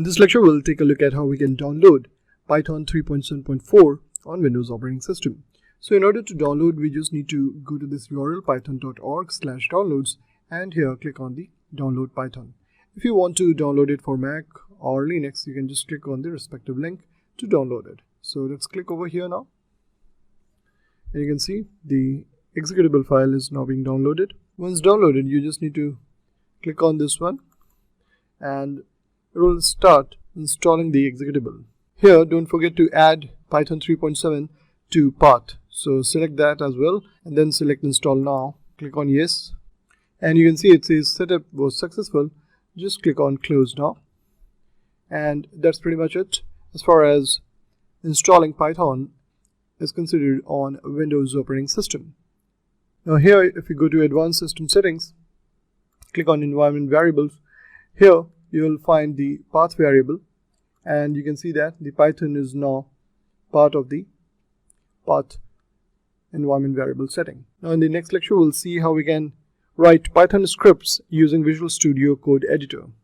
In this lecture, we'll take a look at how we can download Python 3.7.4 on Windows operating system. So in order to download, we just need to go to this URL python.org/downloads and here click on the download Python. If you want to download it for Mac or Linux, you can just click on the respective link to download it. So let's click over here now. And you can see the executable file is now being downloaded. Once downloaded, you just need to click on this one and it will start installing the executable. Here, don't forget to add Python 3.7 to path. So select that as well and then select install now. Click on yes. And you can see it says setup was successful. Just click on close now. And that's pretty much it as far as installing Python is considered on Windows operating system. Now here, if you go to advanced system settings, click on environment variables. Here you will find the path variable and you can see that the Python is now part of the path environment variable setting. Now in the next lecture, we'll see how we can write Python scripts using Visual Studio Code Editor.